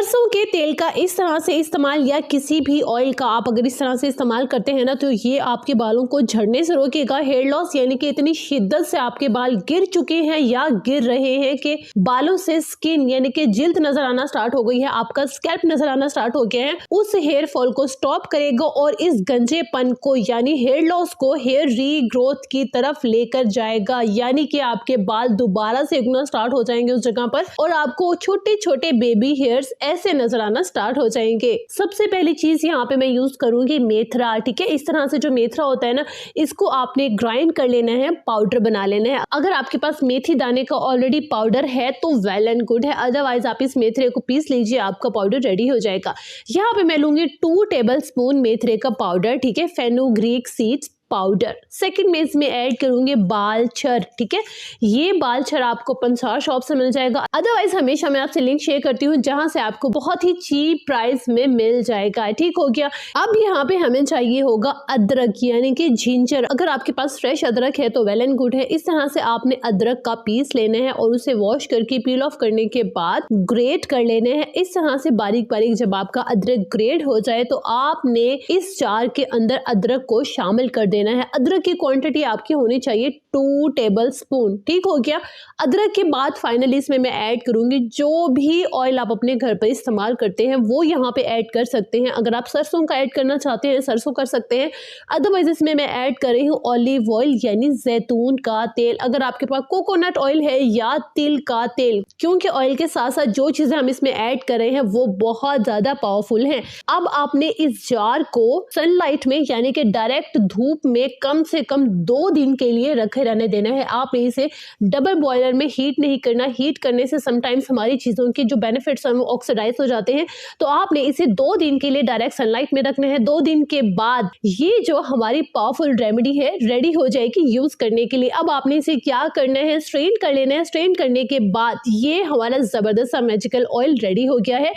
सरसों के तेल का इस तरह से इस्तेमाल या किसी भी ऑयल का आप अगर इस तरह से इस्तेमाल करते हैं ना, तो ये आपके बालों को झड़ने से रोकेगा। हेयर लॉस यानी कि इतनी शिद्दत से आपके बाल गिर चुके हैं या गिर रहे हैं कि बालों से स्किन यानी कि जिल्द नजर आना स्टार्ट हो गई है, आपका स्कैल्प नजर आना स्टार्ट हो गया है, उस हेयर फॉल को स्टॉप करेगा और इस गंजेपन को यानी हेयर लॉस को हेयर रीग्रोथ की तरफ लेकर जाएगा। यानी कि आपके बाल दोबारा से उगना स्टार्ट हो जाएंगे उस जगह पर और आपको छोटे छोटे बेबी हेयर्स ऐसे नजर आना स्टार्ट हो जाएंगे। सबसे पहली चीज यहाँ पे मैं यूज करूंगी मेथरा। ठीक है, इस तरह से जो मेथरा होता है ना, इसको आपने ग्राइंड कर लेना है, पाउडर बना लेना है। अगर आपके पास मेथी दाने का ऑलरेडी पाउडर है तो वेल एंड गुड है, अदरवाइज आप इस मेथरे को पीस लीजिए, आपका पाउडर रेडी हो जाएगा। यहाँ पे मैं लूंगी 2 टेबल स्पून मेथरे का पाउडर। ठीक है, फेनुग्रीक सीड्स पाउडर। सेकंड में इसमें ऐड करूंगी बालछर। ठीक है, ये बालछर आपको पंसार शॉप से मिल जाएगा, अदरवाइज हमेशा मैं आपसे लिंक शेयर करती हूँ जहां से आपको बहुत ही चीप प्राइस में मिल जाएगा। ठीक हो गया। अब यहाँ पे हमें चाहिए होगा अदरक यानी कि जिंजर। अगर आपके पास फ्रेश अदरक है तो वेल एंड गुड है। इस तरह से आपने अदरक का पीस लेना है और उसे वॉश करके पील ऑफ करने के बाद ग्रेट कर लेने हैं। इस तरह से बारीक बारीक जब आपका अदरक ग्रेट हो जाए तो आपने इस जार के अंदर अदरक को शामिल कर देना है। अदरक की क्वांटिटी आपकी होनी चाहिए 2 टेबल स्पून। ठीक हो गया। अदरक के बाद फाइनली इसमें मैं ऐड करूंगी जो भी ऑयल आप अपने घर पर इस्तेमाल करते हैं वो यहाँ पे ऐड कर सकते हैं। अगर आप सरसों का ऐड करना चाहते हैं सरसों कर सकते हैं, अदरवाइज इसमें मैं ऐड कर रही हूँ ऑलिव ऑयल यानी जैतून का तेल। अगर आपके पास कोकोनट ऑयल है या तिल का तेल, क्योंकि ऑयल के साथ साथ जो चीजें हम इसमें ऐड कर रहे हैं वो बहुत ज्यादा पावरफुल हैं। अब आपने इस जार को सनलाइट में यानी कि डायरेक्ट धूप में कम से कम 2 दिन के लिए रखे रहने देना है। आपने इसे डबल बॉयलर में हीट नहीं करना। हीट करने से समटाइम्स हमारी चीजों के जो बेनिफिट्स हैं वो ऑक्सीडाइज हो जाते हैं। तो आपने इसे 2 दिन के लिए डायरेक्ट सनलाइट में रखना है। 2 दिन के बाद ये जो हमारी पावरफुल रेमेडी है रेडी हो जाएगी यूज करने के लिए। अब आपने इसे क्या करना है, स्ट्रेन कर लेना है। स्ट्रेन करने के बाद ये हमारा जबरदस्त सा मैजिकल ऑयल रेडी हो गया है।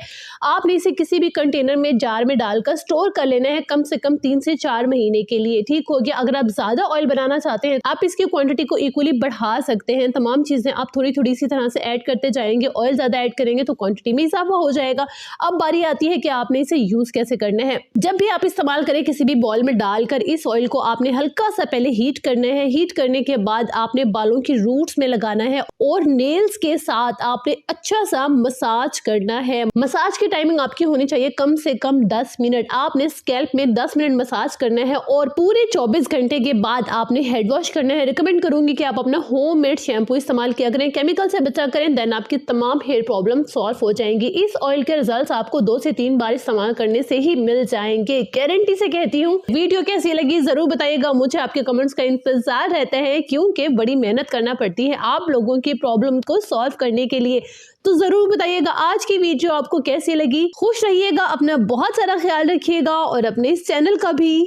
आपने इसे किसी भी कंटेनर में जार में डालकर स्टोर कर लेना है कम से कम 3 से 4 महीने के लिए। ठीक हो गया। अगर आप ज्यादा ऑयल बनाना चाहते हैं आप इसकी क्वांटिटी को इक्वली बढ़ा सकते हैं। तमाम चीजें आप थोड़ी थोड़ी इसी तरह से ऐड करते जाएंगे। ऑयल ज्यादा ऐड करेंगे तो क्वांटिटी में इजाफा हो जाएगा। अब बारी आती है कि आपने इसे यूज कैसे करना है। जब भी आप इस्तेमाल करें किसी भी बॉल में डालकर इस ऑयल को आपने हल्का सा पहले हीट करना है। हीट करने के बाद आपने बालों की रूट्स में लगाना है और नेल्स के साथ आपने अच्छा सा मसाज करना है। मसाज की टाइमिंग आपकी होनी चाहिए कम से कम 10 मिनट। आपने स्कैल्प में 10 मिनट मसाज करना है और पूरे 24 घंटे के बाद आपने हेड वॉश करना है। रिकमेंड करूंगी कि आप अपना होममेड शैम्पू इस्तेमाल किया करें, केमिकल से बचा करें, देन आपकी तमाम हेयर प्रॉब्लम सॉल्व हो जाएंगी। इस ऑयल के रिजल्ट्स आपको 2 से 3 बार इस्तेमाल करने से ही मिल जाएंगे, गारंटी से कहती हूँ। वीडियो कैसी लगी जरूर बताइएगा, मुझे आपके कमेंट्स का इंतजार रहता है क्योंकि बड़ी मेहनत करना पड़ती है आप लोगों की प्रॉब्लम को सॉल्व करने के लिए। तो जरूर बताइएगा आज की वीडियो आपको कैसी लगी। खुश रहिएगा, अपना बहुत सारा ख्याल रखिएगा और अपने इस चैनल का भी।